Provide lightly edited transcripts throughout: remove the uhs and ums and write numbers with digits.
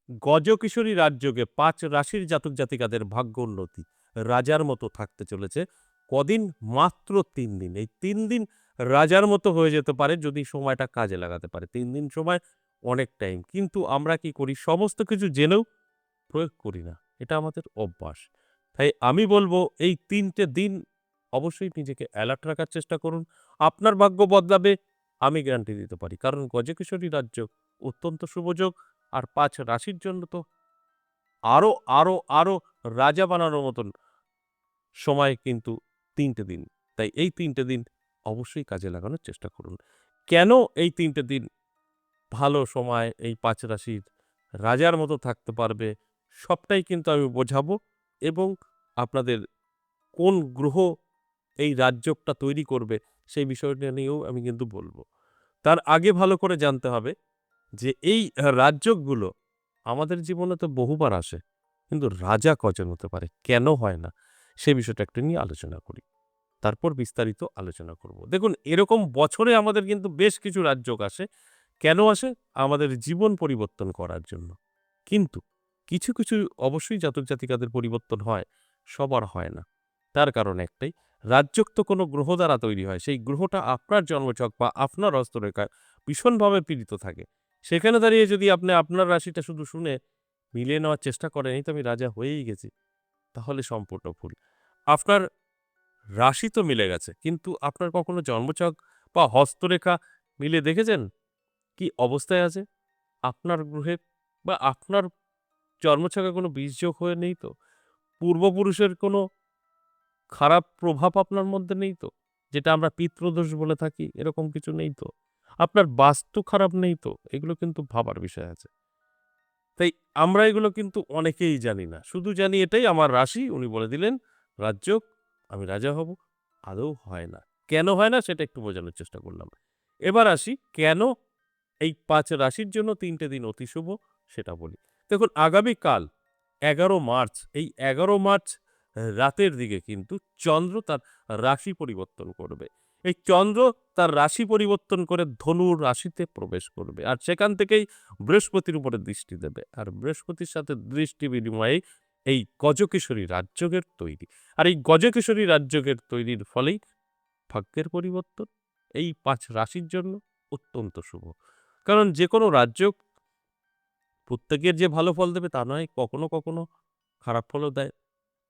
গজকিশোরী রাজযোগে ৫ রাশির জাতক জাতিকাদের ভাগ্য উন্নতি রাজার মতো থাকতে চলেছে। কদিন? মাত্র ৩ দিন। এই ৩ দিন রাজার মতো হয়ে যেতে পারে যদি সময়টা কাজে লাগাতে পারে। ৩ দিন সময় অনেক টাইম। কিন্তু আমরা কি করি? সমস্ত কিছু জেনেও প্রয়োগ করি না। এটা আমাদের অভ্যাস। তাই আমি বলব এই ৩ টে দিন অবশ্যই নিজেকে অ্যালার্ট রাখার চেষ্টা করুন। আপনার ভাগ্য বদলাবে আমি গ্যারান্টি দিতে পারি। কারণ গজকেশরী রাজযোগ অত্যন্ত শুভযোগ। আর ৫ রাশির জন্য তো আরো, আরো রাজা বানানোর মতন সময় কিন্তু ৩ টে দিন। তাই এই ৩ টে দিন অবশ্যই কাজে লাগানোর চেষ্টা করুন। কেন এই ৩ টে দিন ভালো সময় এই ৫ রাশির রাজার মতো থাকতে পারবে সবটাই কিন্তু আমি বোঝাবো এবং আপনাদের কোন গ্রহ এই রাজযোগটা তৈরি করবে সেই বিষয়টা নিয়েও আমি কিন্তু বলব। তার আগে ভালো করে জানতে হবে যে এই রাজযোগগুলো আমাদের জীবনে তো বহুবার আসে। কিন্তু রাজা কজন হতে পারে? কেন হয় না? সে বিষয়টা একটু নিয়ে আলোচনা করি। তারপর বিস্তারিত আলোচনা করব। দেখুন এরকম বছরে আমাদের কিন্তু বেশ কিছু রাজযোগ আসে। কেন আসে? আমাদের জীবন পরিবর্তন করার জন্য। কিন্তু কিছু অবশ্যই জাতক জাতিকাদের পরিবর্তন হয়, সবার হয় না। তার কারণ একটাই, রাজযোগ তো কোনো গ্রহ দ্বারা তৈরি হয়। সেই গ্রহটা আপনার জন্মছক বা আপনার হস্তরেখায় ভীষণভাবে পীড়িত থাকে। সেখানে দাঁড়িয়ে যদি আপনি আপনার রাশিটা শুধু শুনে মিলিয়ে নেওয়ার চেষ্টা করেন, এই তো আমি রাজা হয়েই গেছি, তাহলে সম্পূর্ণ ভুল। আপনার রাশি তো মিলে গেছে, কিন্তু আপনার কখনো জন্মছক বা হস্তরেখা মিলিয়ে দেখেছেন? কি অবস্থায় আছে? আপনার গ্রহের বা আপনার জন্মছকে কোনো বিষযোগ হয়ে নেই তো? পূর্বপুরুষের কোনো খারাপ প্রভাব আপনার মধ্যে নেই তো? যেটা আমরা পিতৃদোষ বলে থাকি, এরকম কিছু নেই তো? আপনার বাস্তু খারাপ নেই তো? এগুলো কিন্তু ভাবার বিষয় আছে। তাই আমরা এগুলো কিন্তু অনেকেই জানি না। শুধু জানি এটাই আমার রাশি, উনি বলে দিলেন রাজযোগ, আমি রাজা হব। আদৌ হয় না। কেন হয় না সেটা একটু বোঝানোর চেষ্টা করলাম। এবার আসি কেন এই ৫ রাশির জন্য ৩ টে দিন অতি শুভ সেটা বলি। দেখুন আগামীকাল ১১ মার্চ, এই ১১ মার্চ রাতের দিকে কিন্তু চন্দ্র তার রাশি পরিবর্তন করবে। এই চন্দ্র তার রাশি পরিবর্তন করে ধনু রাশিতে প্রবেশ করবে। আর সেখান থেকেই বৃহস্পতির উপরে দৃষ্টি দেবে। আর বৃহস্পতির সাথে দৃষ্টি বিনিময়ে এই গজকেশরী রাজযোগের তৈরি। আর এই গজকেশরী রাজযোগের তৈরির ফলেই ভাগ্যের পরিবর্তন এই ৫ রাশির জন্য অত্যন্ত শুভ। কারণ যেকোনো রাজযোগ প্রত্যেকের যে ভালো ফল দেবে তা নয়, কখনো খারাপ ফলও দেয়।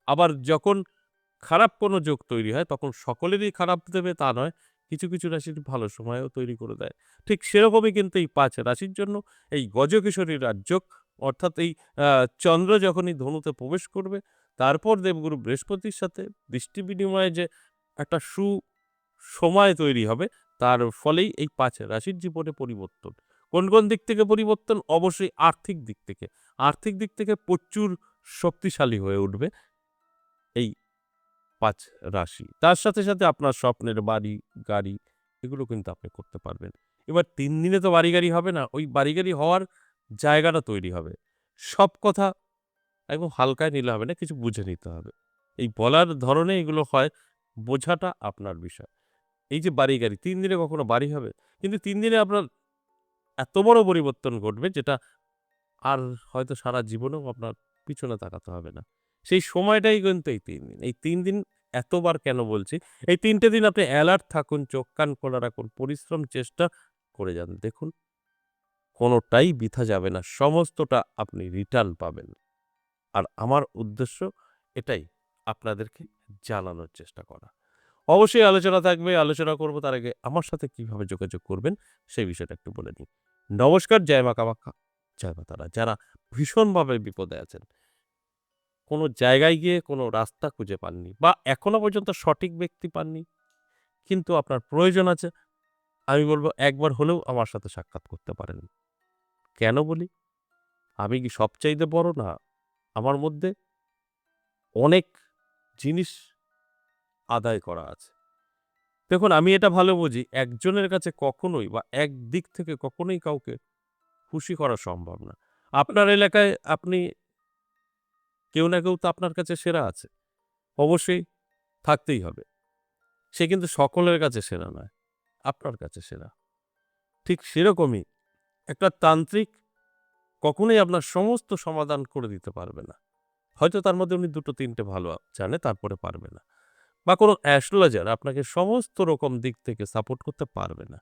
আবার যখন খারাপ কোনো যোগ তৈরি হয় তখন সকলেরই খারাপ দেবে তা নয়। কিছু রাশির ভালো সময়ও তৈরি করে দেয়। ঠিক সেরকমই কিন্তু এই ৫ রাশির জন্য এই গজকেশরী রাজযোগ অর্থাৎ এই আ চন্দ্র যখনই ধনুতে প্রবেশ করবে তারপর দেবগুরু বৃহস্পতির সাথে দৃষ্টি বিনিময়ে যে একটা সময় তৈরি হবে তার ফলেই এই ৫ রাশির জীবনে পরিবর্তন। কোন দিক থেকে পরিবর্তন? অবশ্যই আর্থিক দিক থেকে। আর্থিক দিক থেকে প্রচুর শক্তিশালী হয়ে উঠবে এই ৫ রাশি। তার সাথে আপনার স্বপ্নের বাড়ি, গাড়ি এগুলো কিন্তু আপনি করতে পারবেন। এবার ৩ দিনে তো বাড়ি-গাড়ি হবে না। ওই বাড়ি-গাড়ি হওয়ার জায়গাটা তৈরি হবে। সব কথা একদম হালকায় নিলে হবে না, কিছু বুঝে নিতে হবে। এই বলার ধরনে এগুলো হয়, বোঝাটা আপনার বিষয়। এই যে বাড়ি-গাড়ি ৩ দিনে কখনো বাড়ি হবে? কিন্তু ৩ দিনে আপনার এত বড় পরিবর্তন ঘটবে যেটা আর হয়তো সারা জীবনেও আপনার পিছনে তাকাতে হবে না। সেই সময়টাই কিন্তু এই ৩ দিন। এই ৩ দিন এতবার কেন বলছি? এই ৩ টে দিন আপনি এলার্ট থাকুন, চোখ কান খোলা রাখুন, পরিশ্রম চেষ্টা করে যান। দেখুন কোনটাই বৃথা যাবে না। সমস্তটা আপনি রিটার্ন পাবেন। আর আমার উদ্দেশ্য এটাই আপনাদেরকে জানানোর চেষ্টা করা। অবশ্যই আলোচনা থাকবে, আলোচনা করব তার আগে আমার সাথে কিভাবে যোগাযোগ করবেন সেই বিষয়টা একটু বলে নিই। নমস্কার, জয় মা কামাখ্যা, জয় মা তারা। যারা ভীষণভাবে বিপদে আছেন, কোনো জায়গায় গিয়ে কোনো রাস্তা খুঁজে পাননি বা এখনো পর্যন্ত সঠিক ব্যক্তি পাননি, কিন্তু আপনার প্রয়োজন আছে, আমি বলব একবার হলেও আমার সাথে সাক্ষাৎ করতে পারেন। কেন বলি? আমি কি সবচাইতে বড়? না। আমার মধ্যে অনেক জিনিস আদায় করা আছে। দেখুন আমি এটা ভালো বুঝি, একজনের কাছে কখনোই বা একদিক থেকে কখনোই কাউকে খুশি করা সম্ভব না। আপনার এলাকায় আপনি কেউ না কেউ তো আপনার কাছে সেরা আছে। অবশ্যই থাকতেই হবে। সে কিন্তু সকলের কাছে সেরা নয়, আপনার কাছে সেরা। ঠিক সেরকমই একটা তান্ত্রিক কখনোই আপনার সমস্ত সমাধান করে দিতে পারবে না। হয়তো তার মধ্যে উনি ২-৩টে ভালো জানে, তারপরে পারবে না। বা কোনো অ্যাস্ট্রোলজার আপনাকে সমস্ত রকম দিক থেকে সাপোর্ট করতে পারবে না।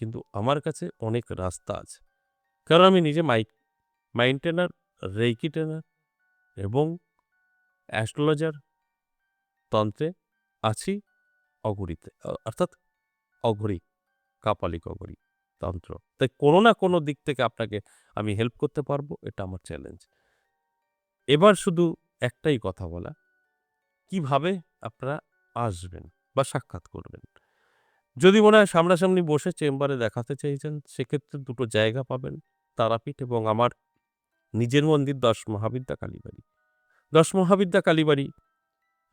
কিন্তু আমার কাছে অনেক রাস্তা আছে। কারণ আমি নিজে মাইন্ড ট্রেনার, রেইকি ট্রেনার এবং অ্যাস্ট্রোলজার, তন্ত্রে আছি, অঘরীতে অর্থাৎ অঘরী, কাপালিক অঘরী তন্ত্র। তাই কোনো না কোনো দিক থেকে আপনাকে আমি হেল্প করতে পারবো, এটা আমার চ্যালেঞ্জ। এবার শুধু একটাই কথা বলা, কিভাবে আপনারা আসবেন বা সাক্ষাৎ করবেন। যদি মনে হয় সামনাসামনি বসে চেম্বারে দেখাতে চাইছেন, সেক্ষেত্রে দুটো জায়গা পাবেন, তারাপীঠ এবং আমার নিজের মন্দির ১০ মহাবিদ্যা কালীবাড়ি। ১০ মহাবিদ্যা কালীবাড়ি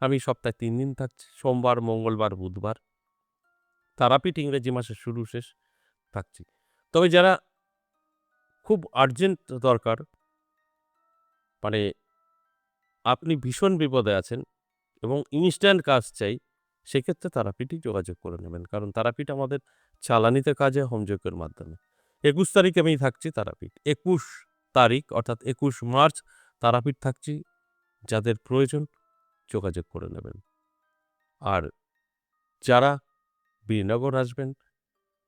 আমি সপ্তাহে ৩ দিন থাকছি, সোমবার, মঙ্গলবার, বুধবার। তারাপীঠ ইংরেজি মাসের শুরু শেষ থাকছি। তবে যারা খুব আর্জেন্ট দরকার, মানে আপনি ভীষণ বিপদে আছেন এবং ইনস্ট্যান্ট কাজ চাই, সেক্ষেত্রে তারাপীঠই যোগাযোগ করে নেবেন। কারণ তারাপীঠ আমাদের চালানিতে কাজে হোমযজ্ঞের মাধ্যমে। ২১ তারিখে আমি থাকছি তারাপীঠ। ২১ তারিখ অর্থাৎ ২১ মার্চ তারাপীঠ থাকছি। যাদের প্রয়োজন যোগাযোগ করে নেবেন। আর যারা বীরনগর আসবেন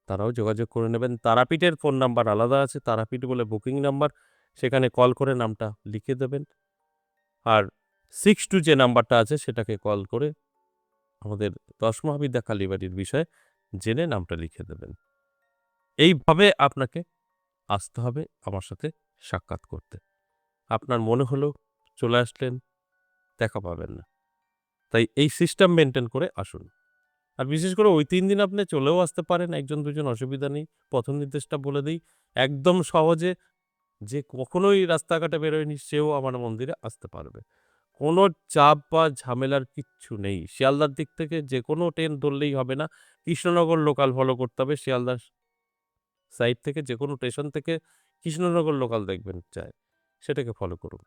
তারাও যোগাযোগ করে নেবেন। তারাপীঠের ফোন নাম্বার আলাদা আছে, তারাপীঠ বলে বুকিং নাম্বার, সেখানে কল করে নামটা লিখে দেবেন। আর 62 যে নাম্বারটা আছে সেটাকে কল করে আমাদের ১০ মহাবিদ্যা কালীবাড়ির বিষয়ে জেনে নামটা লিখে দেবেন। এইভাবে আপনাকে আসতে হবে আমার সাথে সাক্ষাৎ করতে। আপনার মনে হলো চলে আসলেন, দেখা পাবেন না। তাই এই সিস্টেম মেইনটেইন করে আসুন। আর বিশেষ করে ওই ৩ দিন আপনি চলেও আসতে পারেন, ১ জন ২ জন অসুবিধা নেই। পথ নির্দেশটা বলে দেই। একদম সহজে, যে কখনোই রাস্তাঘাটে বেরোয়নি সেও আমার মন্দিরে আসতে পারবে। কোনো চাপ বা ঝামেলার কিচ্ছু নেই। শিয়ালদার দিক থেকে যেকোনো ট্রেন ধরলেই হবে না। কৃষ্ণনগর লোকাল ফলো করতে হবে। শিয়ালদার সাইড থেকে যেকোনো স্টেশন থেকে কৃষ্ণনগর লোকাল দেখবেন যায়, সেটাকে ফলো করুন।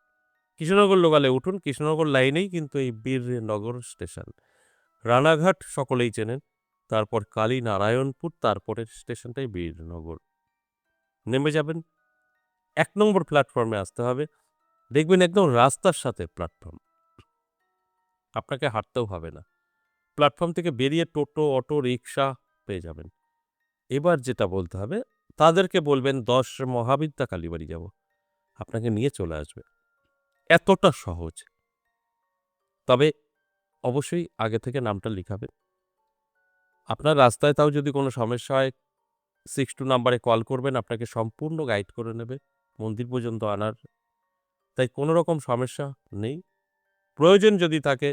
কৃষ্ণনগর লোকালে উঠুন। কৃষ্ণনগর লাইনেই কিন্তু এই বীরনগর স্টেশন। রানাঘাট সকলেই চেনেন। তারপর কালীনারায়ণপুর, তারপরের স্টেশনটাই বীরনগর। নেমে যাবেন। ১ নম্বর প্ল্যাটফর্মে আসতে হবে। দেখবেন একদম রাস্তার সাথে প্ল্যাটফর্ম। আপনাকে হাঁটতেও হবে না। প্ল্যাটফর্ম থেকে বেরিয়ে টোটো, অটো, রিক্সা পেয়ে যাবেন। এবার যেটা বলতে হবে, তাদেরকে বলবেন ১০ মহাবিদ্যা কালীবাড়ি যাব। আপনাকে নিয়ে চলে আসবে। এতটা সহজ। তবে অবশ্যই আগে থেকে নামটা লিখাবেন। আপনার রাস্তায় তাও যদি কোনো সমস্যা হয় 62 নাম্বারে কল করবেন, আপনাকে সম্পূর্ণ গাইড করে নেবে মন্দির পর্যন্ত আনার। তাই কোনো রকম সমস্যা নেই। প্রয়োজন যদি থাকে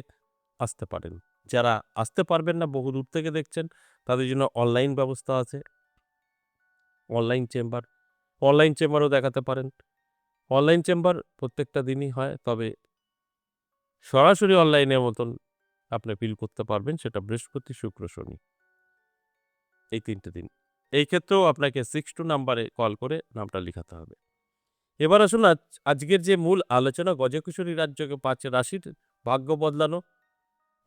আসতে পারেন। যারা আসতে পারবেন না, বহু দূর থেকে দেখছেন, তাদের জন্য অনলাইন ব্যবস্থা আছে। অনলাইন চেম্বারও দেখাতে পারেন। অনলাইন চেম্বার প্রত্যেকটা দিনই হয়, তবে সরাসরি অনলাইনের মতন আপনি ফিল করতে পারবেন সেটা বৃহস্পতি, শুক্র, শনি, এই ৩ টে দিন। এই ক্ষেত্রেও আপনাকে 62 নাম্বারে কল করে নামটা লিখাতে হবে। এবার আসুন আজকের যে মূল আলোচনা, গজকেশরী রাজযোগে ৫ রাশির ভাগ্য বদলানো,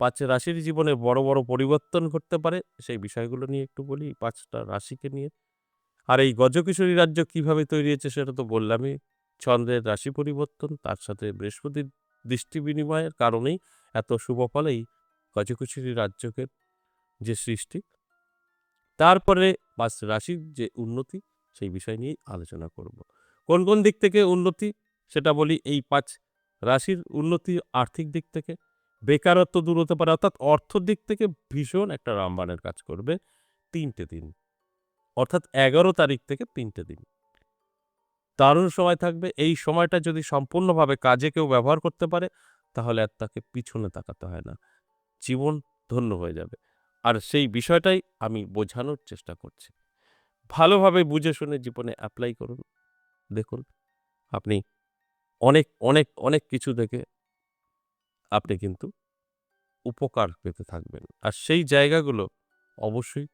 ৫ রাশির জীবনে বড়, বড় পরিবর্তন ঘটতে পারে, সেই বিষয়গুলো নিয়ে একটু বলি, ৫টা রাশিকে নিয়ে। আর এই গজকেশরী রাজ্য কিভাবে তৈরি হয়েছে সেটা তো বললামই। চন্দ্রের রাশি পরিবর্তন, তার সাথে বৃহস্পতির দৃষ্টি বিনিময়ের কারণেই এত শুভ ফল এই গজকেশরী রাজ্যকের যে সৃষ্টি। তারপরে ৫ রাশির যে উন্নতি, সেই বিষয় নিয়েই আলোচনা করব। কোন, কোন দিক থেকে উন্নতি সেটা বলি। এই ৫ রাশির উন্নতি আর্থিক দিক থেকে, বেকারত্ব দূর হতে পারে, অর্থাৎ অর্থর দিক থেকে ভীষণ একটা রামবাণের কাজ করবে ৩ টে দিন। অর্থাৎ ১১ তারিখ থেকে ৩ টে দিন। দারুণ সময় থাকবে। এই সময়টা যদি সম্পূর্ণভাবে কাজে কেউ ব্যবহার করতে পারে, তাহলে আর তাকে পিছনে তাকাতে হয় না। জীবন ধন্য হয়ে যাবে। আর সেই বিষয়টাই আমি বোঝানোর চেষ্টা করছি। ভালোভাবে বুঝে শুনে জীবনে এপ্লাই করুন। দেখুন আপনি অনেক, অনেক, অনেক কিছু থেকে আপনি কিন্তু উপকার পেতে থাকবেন। আর সেই জায়গাগুলো অবশ্যই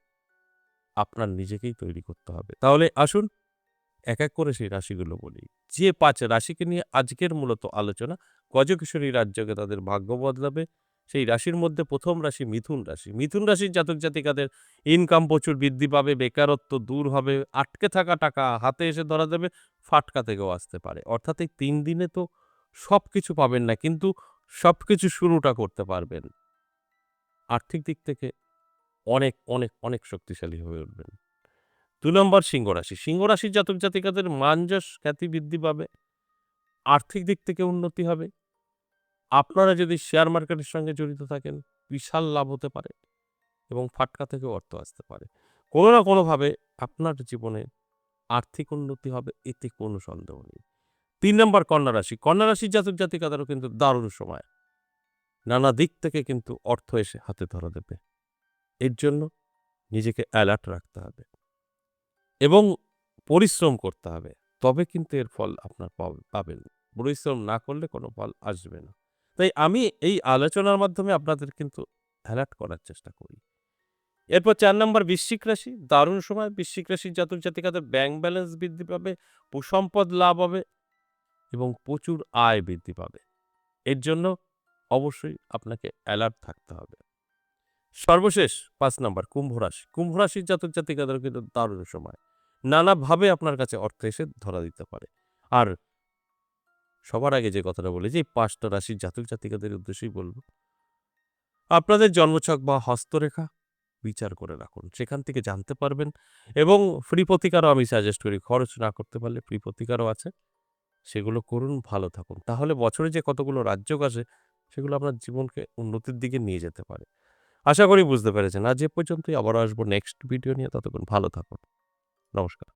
আপনার নিজেকেই তৈরি করতে হবে। তাহলে আসুন এক, এক করে সেই রাশিগুলো বলি। যে ৫ রাশিকে নিয়ে আজকের মূলত আলোচনা, গজকেশরী রাজ্যকে তাদের ভাগ্য বদলাবে সেই রাশির মধ্যে প্রথম রাশি মিথুন রাশি। মিথুন রাশির জাতক জাতিকাদের ইনকাম প্রচুর বৃদ্ধি পাবে, বেকারত্ব দূর হবে, আটকে থাকা টাকা হাতে এসে ধরা দেবে, ফাটকা থেকেও আসতে পারে। অর্থাৎ এই ৩ দিনে তো সবকিছু পাবেন না, কিন্তু সবকিছু শুরুটা করতে পারবেন। আর্থিক দিক থেকে অনেক, অনেক, অনেক শক্তিশালী হয়ে উঠবেন। ২ নম্বর সিংহ রাশি। সিংহ রাশির জাতক জাতিকাদের মান-যশ খ্যাতি বৃদ্ধি পাবে। আর্থিক দিক থেকে উন্নতি হবে। আপনারা যদি শেয়ার মার্কেটের সঙ্গে জড়িত থাকেন, বিশাল লাভ হতে পারে এবং ফাটকা থেকেও অর্থ আসতে পারে। কোনো না কোনোভাবে আপনার জীবনে আর্থিক উন্নতি হবে, এতে কোনো সন্দেহ নেই। ৩ নম্বর কন্যা রাশি। কন্যা রাশির জাতক জাতিকাদেরও কিন্তু দারুণ সময়। নানা দিক থেকে কিন্তু অর্থ এসে হাতে ধরা দেবে। এর জন্য নিজেকে অ্যালার্ট রাখতে হবে এবং পরিশ্রম করতে হবে। তবে কিন্তু এর ফল আপনার পাবেন। পরিশ্রম না করলে কোনো ফল আসবে না। তাই আমি এই আলোচনার মাধ্যমে আপনাদের কিন্তু অ্যালার্ট করার চেষ্টা করি। এরপর ৪ নম্বর বৃশ্চিক রাশি। দারুণ সময়। বৃশ্চিক রাশির জাতক জাতিকাদের ব্যাংক ব্যালেন্স বৃদ্ধি পাবে, ভূসম্পদ লাভ হবে এবং প্রচুর আয় বৃদ্ধি পাবে। এর জন্য অবশ্যই আপনাকে অ্যালার্ট থাকতে হবে। সর্বশেষ ৫ নাম্বার কুম্ভ রাশি। কুম্ভ রাশির জাতক জাতিকাদের কিন্তু দারুণ সময়। নানাভাবে আপনার কাছে অর্থ এসে ধরা দিতে পারে। আর সবার আগে যে কথাটা বলেছি, এই ৫ টা রাশির জাতক জাতিকাদের উদ্দেশ্যেই বলব। আপনাদের জন্মছক বা হস্তরেখা বিচার করে রাখুন। সেখান থেকে জানতে পারবেন এবং ফ্রি প্রতিকারও আমি সাজেস্ট করি। খরচ না করতে পারলে ফ্রি প্রতিকারও আছে। সেগুলো করুন, ভালো থাকুন। তাহলে বছরে যে কতগুলো রাজযোগ আসে, সেগুলো আপনার জীবনকে উন্নতির দিকে নিয়ে যেতে পারে। আশা করি বুঝতে পেরেছেন। আজ এ পর্যন্তই। আবারও আসবো নেক্সট ভিডিও নিয়ে। ততক্ষণ ভালো থাকুন। নমস্কার।